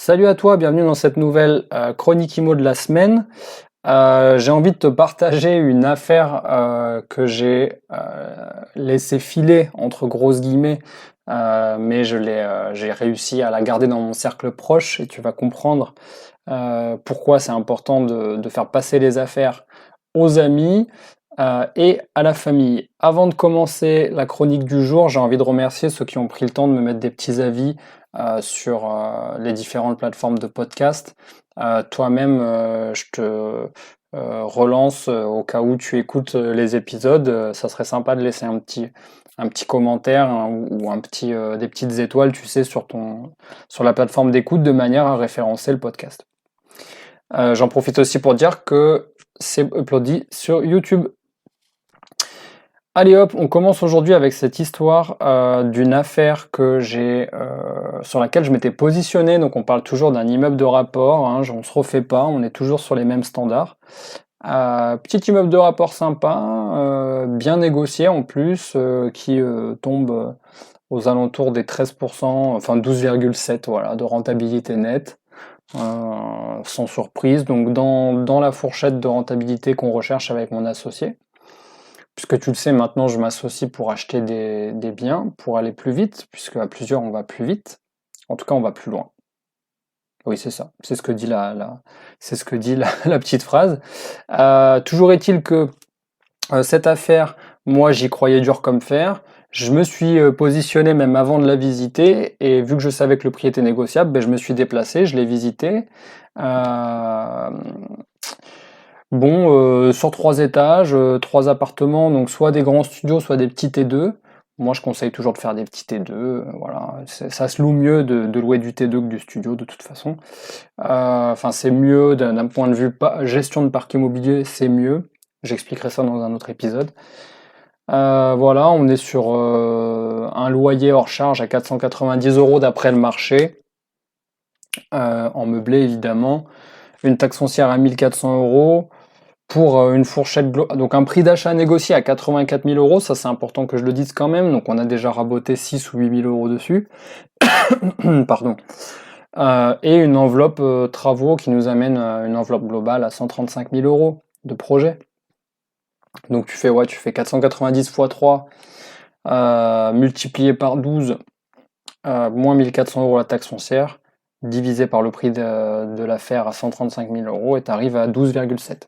Salut à toi, bienvenue dans cette nouvelle chronique IMO de la semaine. J'ai envie de te partager une affaire que j'ai laissé filer entre grosses guillemets, mais j'ai réussi à la garder dans mon cercle proche et tu vas comprendre pourquoi c'est important de faire passer les affaires aux amis et à la famille. Avant de commencer la chronique du jour, j'ai envie de remercier ceux qui ont pris le temps de me mettre des petits avis sur les différentes plateformes de podcast. Toi-même, je te relance au cas où tu écoutes les épisodes. Ça serait sympa de laisser un petit commentaire hein, ou des petites étoiles, tu sais, sur la plateforme d'écoute de manière à référencer le podcast. J'en profite aussi pour dire que c'est uploadé sur YouTube. Allez hop, on commence aujourd'hui avec cette histoire d'une affaire que sur laquelle je m'étais positionné. Donc on parle toujours d'un immeuble de rapport, hein, on se refait pas, on est toujours sur les mêmes standards. Petit immeuble de rapport sympa, bien négocié en plus, qui tombe aux alentours des 13%, enfin 12,7 voilà, de rentabilité nette. Sans surprise, donc dans la fourchette de rentabilité qu'on recherche avec mon associé. Puisque tu le sais, maintenant je m'associe pour acheter des biens, pour aller plus vite, puisque à plusieurs on va plus vite. En tout cas, on va plus loin. Oui, c'est ça. C'est ce que dit la petite phrase. Toujours est-il que cette affaire, moi j'y croyais dur comme fer. Je me suis positionné même avant de la visiter, et vu que je savais que le prix était négociable, ben, je me suis déplacé, je l'ai visité. Sur 3 étages, 3 appartements, donc soit des grands studios, soit des petits T2. Moi, je conseille toujours de faire des petits T2, voilà. Ça se loue mieux de louer du T2 que du studio, de toute façon. Enfin, c'est mieux d'un point de vue gestion de parc immobilier, c'est mieux. J'expliquerai ça dans un autre épisode. Voilà, on est sur un loyer hors charge à 490 € d'après le marché, en meublé évidemment. Une taxe foncière à 1400 € pour une fourchette donc un prix d'achat négocié à 84 000 €, ça c'est important que je le dise quand même, donc on a déjà raboté 6 ou 8 000 € dessus. Pardon. Et une enveloppe travaux qui nous amène une enveloppe globale à 135 000 € de projet. Donc tu fais 490 x 3 multiplié par 12 moins 1400 € la taxe foncière divisé par le prix de l'affaire à 135 000 € et tu arrives à 12,7.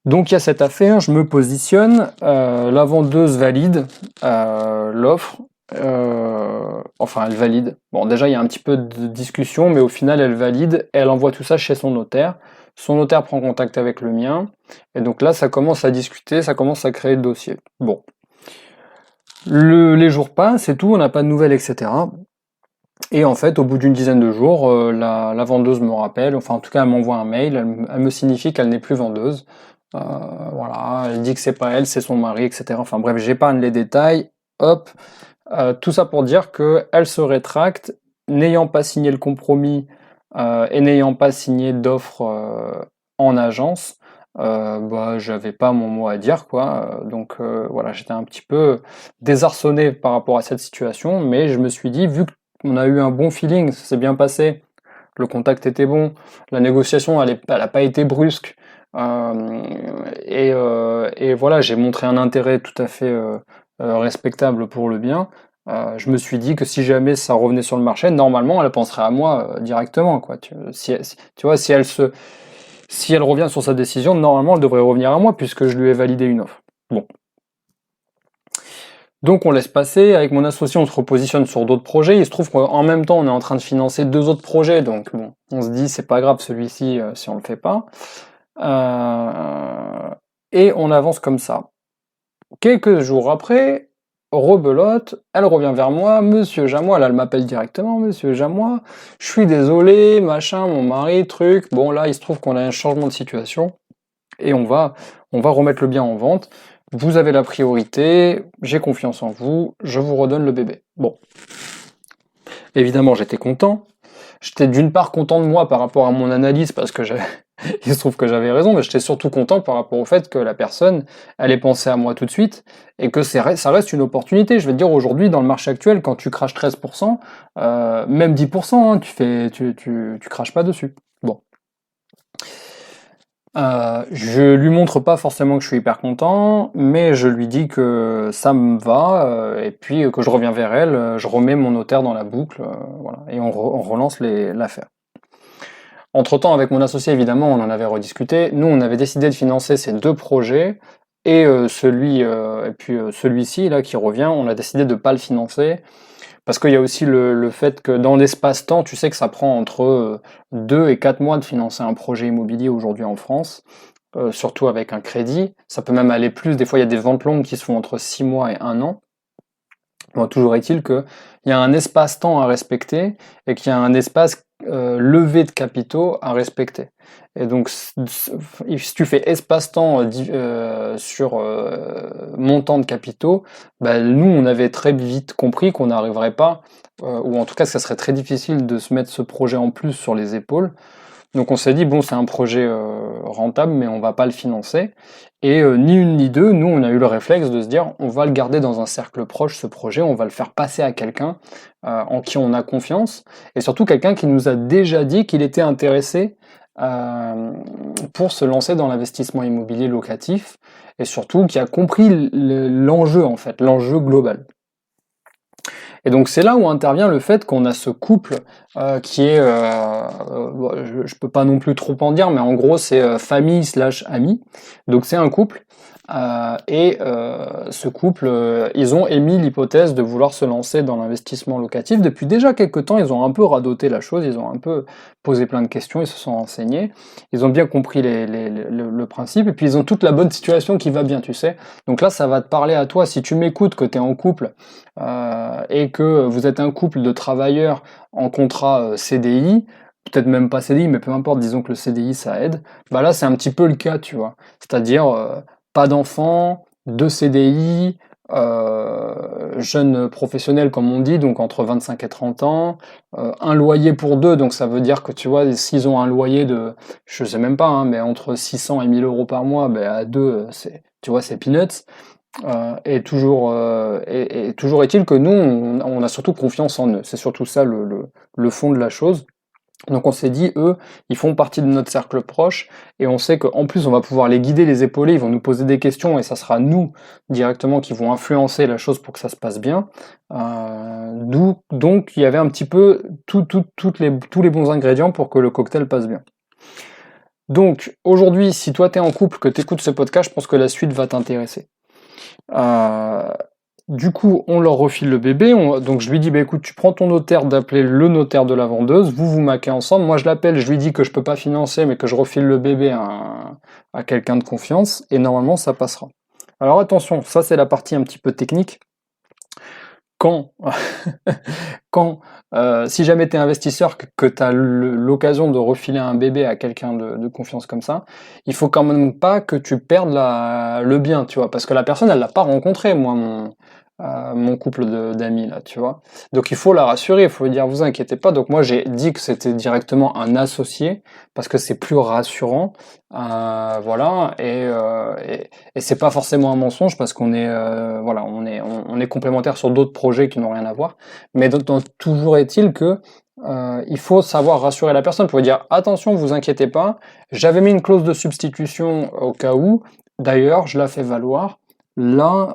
Donc il y a cette affaire, je me positionne, la vendeuse valide l'offre, enfin elle valide. Bon déjà il y a un petit peu de discussion, mais au final elle valide, et elle envoie tout ça chez son notaire. Son notaire prend contact avec le mien, et donc là ça commence à discuter, ça commence à créer le dossier. Bon. Les jours passent et tout, on n'a pas de nouvelles, etc. Et en fait, au bout d'une dizaine de jours, la vendeuse me rappelle, enfin en tout cas elle m'envoie un mail, elle me signifie qu'elle n'est plus vendeuse. Voilà, elle dit que c'est pas elle, c'est son mari, etc. Enfin bref, j'épargne les détails. Hop, tout ça pour dire qu'elle se rétracte, n'ayant pas signé le compromis et n'ayant pas signé d'offre en agence. J'avais pas mon mot à dire quoi. Donc voilà, j'étais un petit peu désarçonné par rapport à cette situation, mais je me suis dit, vu qu'on a eu un bon feeling, ça s'est bien passé, le contact était bon, la négociation elle a pas été brusque. Et voilà, j'ai montré un intérêt tout à fait respectable pour le bien. Je me suis dit que si jamais ça revenait sur le marché, normalement elle penserait à moi directement, quoi. Tu vois, si elle revient sur sa décision, normalement elle devrait revenir à moi puisque je lui ai validé une offre. Bon. Donc on laisse passer, avec mon associé on se repositionne sur d'autres projets, il se trouve qu'en même temps on est en train de financer 2 autres projets, donc bon, on se dit c'est pas grave celui-ci si on le fait pas. Et on avance comme ça. Quelques jours après, rebelote, elle revient vers moi, Monsieur Jamois, là elle m'appelle directement, Monsieur Jamois, je suis désolé, machin, mon mari, truc, bon là il se trouve qu'on a un changement de situation, et on va remettre le bien en vente, vous avez la priorité, j'ai confiance en vous, je vous redonne le bébé. Bon. Évidemment j'étais content, j'étais d'une part content de moi par rapport à mon analyse, parce que Il se trouve que j'avais raison, mais j'étais surtout content par rapport au fait que la personne, elle ait pensé à moi tout de suite, et que ça reste une opportunité. Je vais te dire, aujourd'hui, dans le marché actuel, quand tu craches 13%, même 10%, hein, tu craches pas dessus. Bon. Je lui montre pas forcément que je suis hyper content, mais je lui dis que ça me va, et puis que je reviens vers elle, je remets mon notaire dans la boucle, voilà, et on relance l'affaire. Entre-temps, avec mon associé, évidemment, on en avait rediscuté. Nous, on avait décidé de financer ces deux projets, et celui-ci, là, qui revient, on a décidé de pas le financer, parce qu'il y a aussi le fait que dans l'espace-temps, tu sais que ça prend entre 2 et 4 mois de financer un projet immobilier aujourd'hui en France, surtout avec un crédit. Ça peut même aller plus, des fois il y a des ventes longues qui se font entre 6 mois et 1 an. Bon, toujours est-il qu'il y a un espace-temps à respecter et qu'il y a un espace levé de capitaux à respecter. Et donc, si tu fais espace-temps sur montant de capitaux, bah, nous, on avait très vite compris qu'on n'arriverait pas, ou en tout cas, ça serait très difficile de se mettre ce projet en plus sur les épaules. Donc on s'est dit, bon, c'est un projet rentable, mais on va pas le financer. Et ni une ni deux, nous, on a eu le réflexe de se dire, on va le garder dans un cercle proche, ce projet, on va le faire passer à quelqu'un en qui on a confiance, et surtout quelqu'un qui nous a déjà dit qu'il était intéressé pour se lancer dans l'investissement immobilier locatif, et surtout qui a compris l'enjeu, en fait, l'enjeu global. Et donc c'est là où intervient le fait qu'on a ce couple qui est, je peux pas non plus trop en dire, mais en gros c'est famille / ami. Donc c'est un couple ce couple, ils ont émis l'hypothèse de vouloir se lancer dans l'investissement locatif. Depuis déjà quelques temps, ils ont un peu radoté la chose, ils ont un peu posé plein de questions, ils se sont renseignés, ils ont bien compris le principe, et puis ils ont toute la bonne situation qui va bien, tu sais. Donc là, ça va te parler à toi, si tu m'écoutes, que tu es en couple, et que vous êtes un couple de travailleurs en contrat CDI, peut-être même pas CDI, mais peu importe, disons que le CDI ça aide, bah là c'est un petit peu le cas, tu vois. C'est-à-dire pas d'enfants, 2 CDI, jeunes professionnels comme on dit, donc entre 25 et 30 ans, un loyer pour deux, donc ça veut dire que tu vois, s'ils ont un loyer de, je sais même pas, hein, mais entre 600 et 1000 euros par mois, ben à deux, tu vois, c'est peanuts. Et toujours est-il que nous, on a surtout confiance en eux. C'est surtout ça le fond de la chose. Donc on s'est dit, eux, ils font partie de notre cercle proche, et on sait qu'en plus on va pouvoir les guider, les épauler, ils vont nous poser des questions, et ça sera nous directement qui vont influencer la chose pour que ça se passe bien. Donc il y avait un petit peu tous les bons ingrédients pour que le cocktail passe bien. Donc aujourd'hui, si toi t'es en couple, que t'écoutes ce podcast, je pense que la suite va t'intéresser. Du coup, on leur refile le bébé. Donc je lui dis, bah écoute, tu prends ton notaire d'appeler le notaire de la vendeuse, vous maquez ensemble. Moi je l'appelle, je lui dis que je peux pas financer, mais que je refile le bébé à quelqu'un de confiance, et normalement ça passera. Alors attention, ça c'est la partie un petit peu technique. Quand si jamais tu es investisseur, que tu as l'occasion de refiler un bébé à quelqu'un de confiance comme ça, il faut quand même pas que tu perdes le bien, tu vois, parce que la personne, elle l'a pas rencontré, moi, mon couple d'amis, là, tu vois. Donc il faut la rassurer, il faut lui dire, vous inquiétez pas. Donc moi, j'ai dit que c'était directement un associé, parce que c'est plus rassurant, voilà, et c'est pas forcément un mensonge, parce qu'on est, voilà, on est complémentaires sur d'autres projets qui n'ont rien à voir, mais toujours est-il que il faut savoir rassurer la personne pour lui dire, attention, vous inquiétez pas, j'avais mis une clause de substitution au cas où, d'ailleurs, je la fais valoir, là,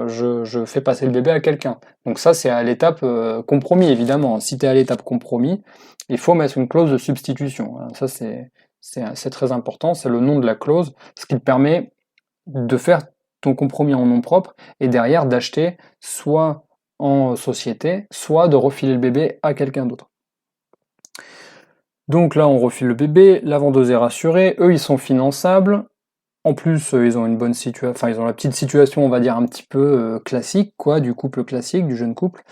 je fais passer le bébé à quelqu'un. Donc ça, c'est à l'étape compromis, évidemment. Si tu es à l'étape compromis, il faut mettre une clause de substitution. Ça, c'est très important, c'est le nom de la clause, ce qui te permet de faire ton compromis en nom propre, et derrière d'acheter soit en société, soit de refiler le bébé à quelqu'un d'autre. Donc là, on refile le bébé, la vendeuse est rassurée, eux, ils sont finançables. En plus, ils ont une bonne situation, enfin, ils ont la petite situation, on va dire, un petit peu classique, quoi, du couple classique, du jeune couple.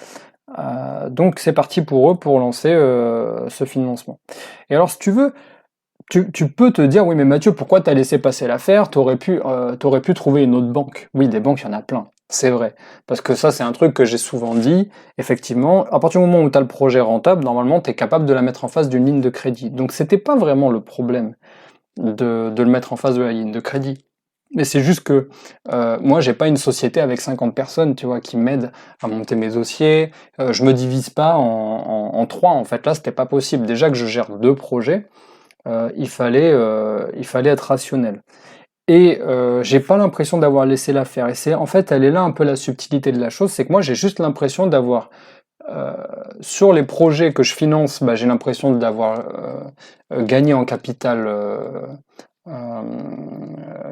Donc c'est parti pour eux pour lancer ce financement. Et alors, si tu veux, tu peux te dire, oui, mais Mathieu, pourquoi t'as laissé passer l'affaire? T'aurais pu trouver une autre banque. Oui, des banques, il y en a plein, c'est vrai. Parce que ça, c'est un truc que j'ai souvent dit. Effectivement, à partir du moment où tu as le projet rentable, normalement, tu es capable de la mettre en face d'une ligne de crédit. Donc, c'était pas vraiment le problème. de le mettre en face de la ligne de crédit. Mais c'est juste que moi, j'ai pas une société avec 50 personnes, tu vois, qui m'aident à monter mes dossiers. Je me divise pas en trois. En fait, là, c'était pas possible. Déjà que je gère 2 projets, il fallait être rationnel. Et j'ai pas l'impression d'avoir laissé l'affaire. Et c'est en fait, elle est là un peu la subtilité de la chose, c'est que moi, j'ai juste l'impression d'avoir sur les projets que je finance, j'ai l'impression d'avoir gagné en capital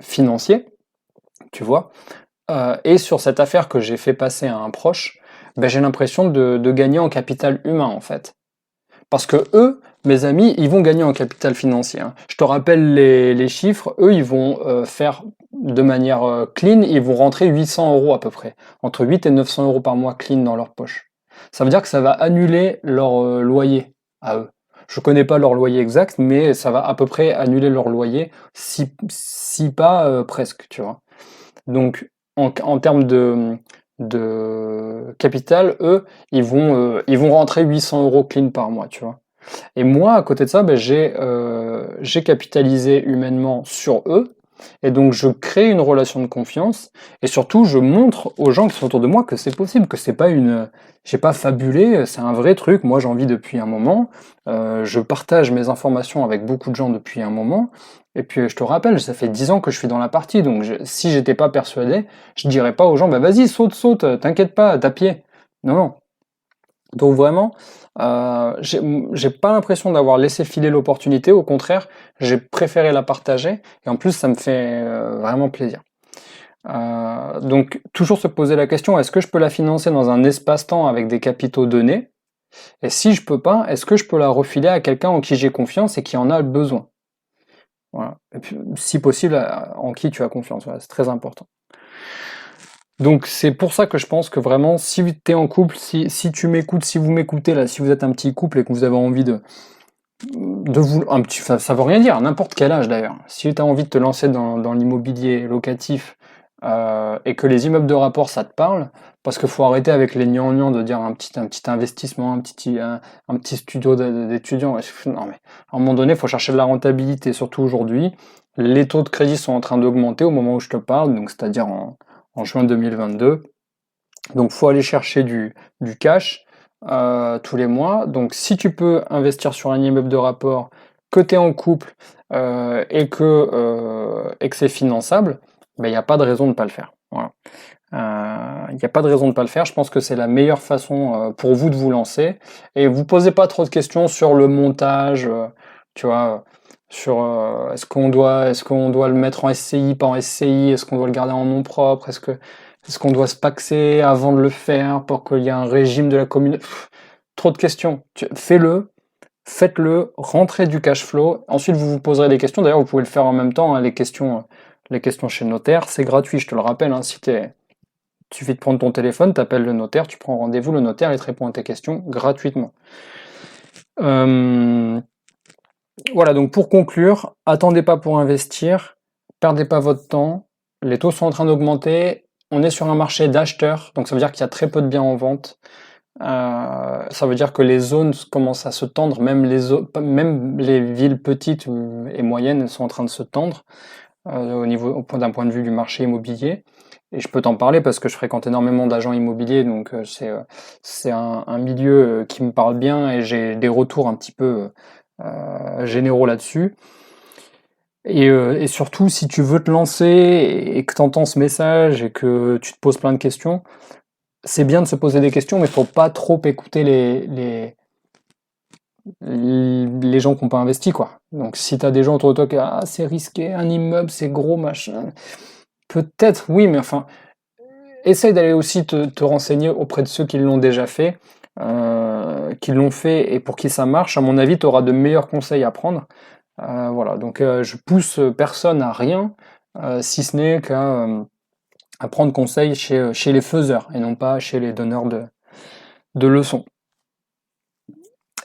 financier, tu vois. Et sur cette affaire que j'ai fait passer à un proche, j'ai l'impression de gagner en capital humain, en fait. Parce que eux, mes amis, ils vont gagner en capital financier, hein. Je te rappelle les chiffres, eux, ils vont faire de manière clean, ils vont rentrer 800 € à peu près, entre 8 et 900 € par mois clean dans leur poche. Ça veut dire que ça va annuler leur loyer à eux. Je connais pas leur loyer exact, mais ça va à peu près annuler leur loyer, si pas presque, tu vois. Donc, en termes de capital, eux, ils vont rentrer 800 € clean par mois, tu vois. Et moi, à côté de ça, j'ai capitalisé humainement sur eux, et donc je crée une relation de confiance, et surtout je montre aux gens qui sont autour de moi que c'est possible, que c'est pas j'ai pas fabulé, c'est un vrai truc. Moi, j'en vis depuis un moment, je partage mes informations avec beaucoup de gens depuis un moment, et puis je te rappelle, ça fait 10 ans que je suis dans la partie, donc si j'étais pas persuadé, je dirais pas aux gens, vas-y, saute, t'inquiète pas, t'as pied. Non, non. Donc vraiment, j'ai pas l'impression d'avoir laissé filer l'opportunité, au contraire, j'ai préféré la partager, et en plus ça me fait vraiment plaisir. Donc toujours se poser la question, est-ce que je peux la financer dans un espace-temps avec des capitaux donnés? Et si je peux pas, est-ce que je peux la refiler à quelqu'un en qui j'ai confiance et qui en a besoin? Voilà. Et puis, si possible, en qui tu as confiance, voilà, c'est très important. Donc c'est pour ça que je pense que vraiment, si tu es en couple, si tu m'écoutes, si vous m'écoutez là, si vous êtes un petit couple et que vous avez envie de vous, ça veut rien dire, à n'importe quel âge d'ailleurs. Si tu as envie de te lancer dans l'immobilier locatif et que les immeubles de rapport ça te parle, parce qu'il faut arrêter avec les gnangnans de dire un petit investissement, un petit studio d'étudiants. Non mais à un moment donné, il faut chercher de la rentabilité, surtout aujourd'hui. Les taux de crédit sont en train d'augmenter au moment où je te parle, donc c'est-à-dire en juin 2022. Donc faut aller chercher du cash tous les mois. Donc si tu peux investir sur un immeuble de rapport, que tu es en couple et que c'est finançable, il n'y a pas de raison de ne pas le faire. Voilà. Il n'y a pas de raison de ne pas le faire. Je pense que c'est la meilleure façon pour vous de vous lancer. Et vous posez pas trop de questions sur le montage, tu vois, sur est-ce qu'on doit le mettre en SCI, pas en SCI, est-ce qu'on doit le garder en nom propre, est-ce qu'on doit se paxer avant de le faire pour qu'il y ait un régime de la commune. Trop de questions. Fais-le, faites-le, rentrez du cash flow. Ensuite, vous vous poserez des questions. D'ailleurs, vous pouvez le faire en même temps, hein, les questions chez le notaire. C'est gratuit, je te le rappelle. Hein, il suffit de prendre ton téléphone, t'appelles le notaire, tu prends rendez-vous, le notaire il te répond à tes questions gratuitement. Voilà, donc pour conclure, attendez pas pour investir, perdez pas votre temps, les taux sont en train d'augmenter, on est sur un marché d'acheteurs, donc ça veut dire qu'il y a très peu de biens en vente. Ça veut dire que les zones commencent à se tendre, même les villes petites et moyennes sont en train de se tendre d'un point de vue du marché immobilier. Et je peux t'en parler parce que je fréquente énormément d'agents immobiliers, donc c'est un milieu qui me parle bien et j'ai des retours un petit peu généraux là-dessus. Et surtout, si tu veux te lancer et que tu entends ce message et que tu te poses plein de questions, c'est bien de se poser des questions, mais il faut pas trop écouter les gens qui n'ont pas investi, quoi. Donc si tu as des gens autour de toi qui disent c'est risqué, un immeuble, c'est gros, machin. Peut-être, oui, mais enfin, essaye d'aller aussi te renseigner auprès de ceux qui l'ont déjà fait, qui l'ont fait et pour qui ça marche. À mon avis, tu auras de meilleurs conseils à prendre. Voilà, donc je pousse personne à rien, si ce n'est qu'à prendre conseil chez les faiseurs et non pas chez les donneurs de leçons.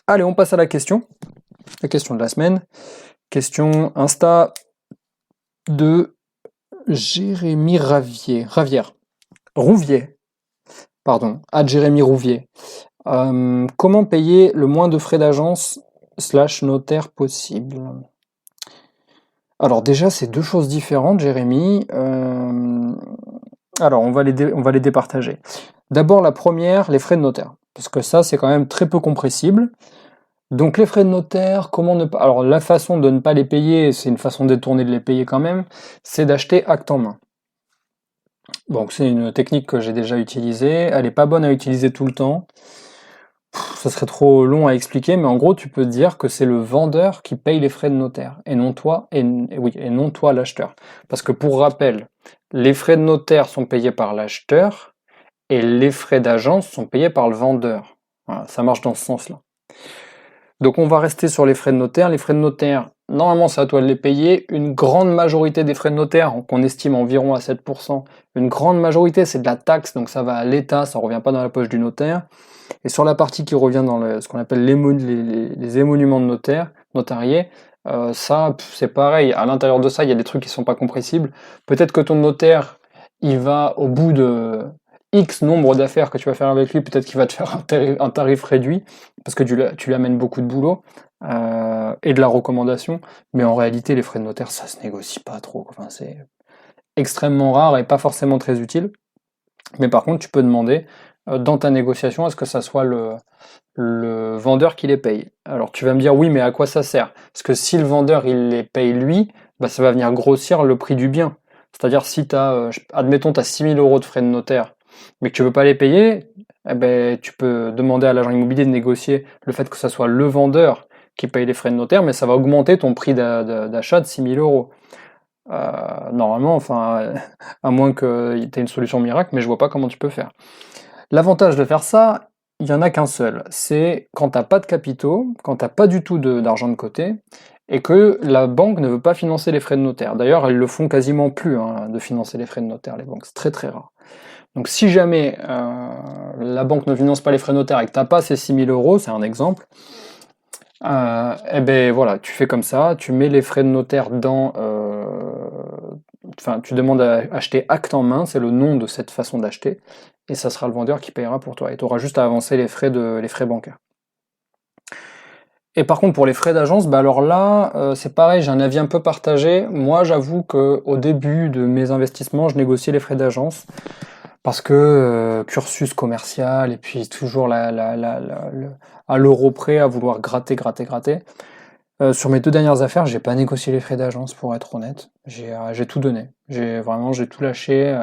Allez, on passe à la question de la semaine. Question Insta de Jérémy Rouvier, pardon, à Jérémy Rouvier. Comment payer le moins de frais d'agence / notaire possible? Alors déjà, c'est deux choses différentes, Jérémy. Alors, on va les départager. D'abord, la première, les frais de notaire. Parce que ça, c'est quand même très peu compressible. Donc, les frais de notaire, comment ne pas... Alors, la façon de ne pas les payer, c'est une façon détournée de les payer quand même, c'est d'acheter acte en main. Donc, c'est une technique que j'ai déjà utilisée. Elle n'est pas bonne à utiliser tout le temps. Ça serait trop long à expliquer, mais en gros, tu peux dire que c'est le vendeur qui paye les frais de notaire, et non toi, et non toi l'acheteur. Parce que pour rappel, les frais de notaire sont payés par l'acheteur, et les frais d'agence sont payés par le vendeur. Voilà, ça marche dans ce sens-là. Donc on va rester sur les frais de notaire. Les frais de notaire, normalement c'est à toi de les payer. Une grande majorité des frais de notaire, qu'on estime environ à 7%, une grande majorité c'est de la taxe, donc ça va à l'État, ça ne revient pas dans la poche du notaire. Et sur la partie qui revient dans ce qu'on appelle les émoluments de notaire, notariés, ça c'est pareil, à l'intérieur de ça il y a des trucs qui sont pas compressibles. Peut-être que ton notaire, il va au bout de X nombre d'affaires que tu vas faire avec lui, peut-être qu'il va te faire un tarif réduit, parce que tu lui amènes beaucoup de boulot, et de la recommandation, mais en réalité les frais de notaire ça se négocie pas trop, enfin, c'est extrêmement rare et pas forcément très utile. Mais par contre, tu peux demander dans ta négociation à ce que ça soit le vendeur qui les paye. Alors tu vas me dire oui, mais à quoi ça sert? Parce que si le vendeur il les paye lui, bah, ça va venir grossir le prix du bien. C'est-à-dire si tu as, admettons, tu as 6 000 euros de frais de notaire, mais que tu veux pas les payer, eh ben, tu peux demander à l'agent immobilier de négocier le fait que ça soit le vendeur qui paye les frais de notaire, mais ça va augmenter ton prix d'achat de 6 000 euros. Normalement, enfin, à moins que tu aies une solution miracle, mais je vois pas comment tu peux faire. L'avantage de faire ça, il y en a qu'un seul. C'est quand t'as pas de capitaux, quand t'as pas du tout d'argent de côté, et que la banque ne veut pas financer les frais de notaire. D'ailleurs, elles le font quasiment plus, hein, de financer les frais de notaire, les banques. C'est très très rare. Donc si jamais la banque ne finance pas les frais de notaire et que t'as pas ces 6 000 euros, c'est un exemple, eh ben voilà, tu fais comme ça, tu mets les frais de notaire enfin, tu demandes à acheter acte en main, c'est le nom de cette façon d'acheter, et ça sera le vendeur qui payera pour toi. Et tu auras juste à avancer les frais bancaires. Et par contre, pour les frais d'agence, bah alors là, c'est pareil, j'ai un avis un peu partagé. Moi, j'avoue qu'au début de mes investissements, je négociais les frais d'agence parce que cursus commercial et puis toujours à l'euro près à vouloir gratter, gratter, gratter. Sur mes 2 dernières affaires, j'ai pas négocié les frais d'agence pour être honnête. J'ai tout donné. J'ai tout lâché.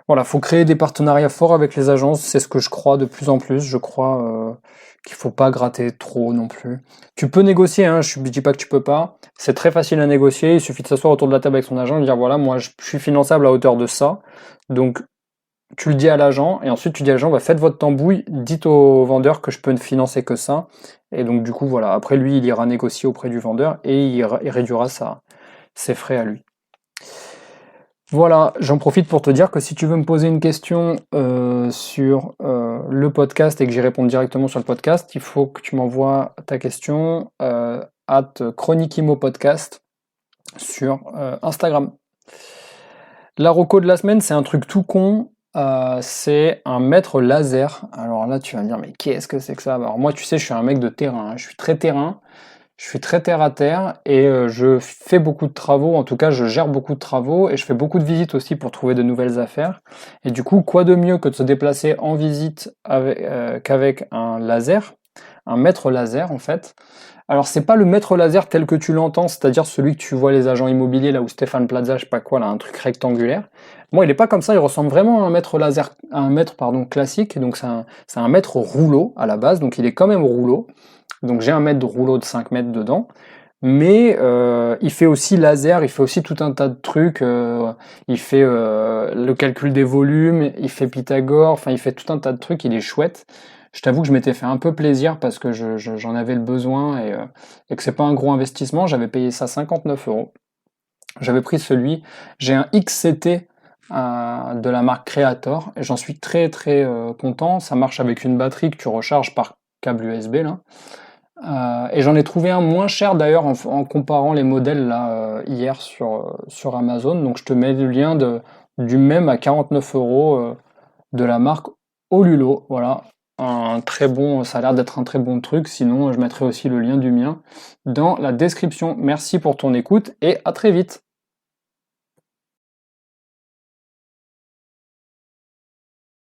Voilà, faut créer des partenariats forts avec les agences, c'est ce que je crois de plus en plus. Je crois qu'il faut pas gratter trop non plus. Tu peux négocier, hein, je dis pas que tu peux pas. C'est très facile à négocier, il suffit de s'asseoir autour de la table avec son agent et de dire voilà, moi je suis finançable à hauteur de ça. Donc tu le dis à l'agent, et ensuite tu dis à l'agent, bah, faites votre tambouille, dites au vendeur que je peux ne financer que ça. Et donc du coup, voilà, après lui, il ira négocier auprès du vendeur et il réduira ses frais à lui. Voilà, j'en profite pour te dire que si tu veux me poser une question sur le podcast et que j'y réponde directement sur le podcast, il faut que tu m'envoies ta question @chroniquimo podcast sur Instagram. La reco de la semaine, c'est un truc tout con. C'est un mètre laser. Alors là, tu vas me dire, mais qu'est-ce que c'est que ça? Alors moi, tu sais, je suis un mec de terrain, hein. Je suis très terrain, je suis très terre à terre et je fais beaucoup de travaux. En tout cas, je gère beaucoup de travaux et je fais beaucoup de visites aussi pour trouver de nouvelles affaires. Et du coup, quoi de mieux que de se déplacer en visite qu'avec un laser, un mètre laser en fait. Alors c'est pas le mètre laser tel que tu l'entends, c'est-à-dire celui que tu vois les agents immobiliers là où Stéphane Plaza, je sais pas quoi, là, un truc rectangulaire. Moi, il est pas comme ça, il ressemble vraiment à un mètre laser, à un mètre pardon classique. Donc c'est un mètre rouleau à la base, donc il est quand même rouleau. Donc j'ai un mètre de rouleau de 5 mètres dedans. Mais il fait aussi laser, il fait aussi tout un tas de trucs. Il fait le calcul des volumes, il fait Pythagore, enfin il fait tout un tas de trucs, il est chouette. Je t'avoue que je m'étais fait un peu plaisir parce que j'en avais le besoin et que c'est pas un gros investissement. J'avais payé ça 59 euros. J'avais pris celui. J'ai un XCT de la marque Creator et j'en suis très très content. Ça marche avec une batterie que tu recharges par câble USB là. Et j'en ai trouvé un moins cher d'ailleurs en comparant les modèles là hier sur Amazon. Donc je te mets le lien du même à 49 euros de la marque Olulo. Voilà. un très bon, ça a l'air d'être un très bon truc, sinon je mettrai aussi le lien du mien dans la description. Merci pour ton écoute et à très vite.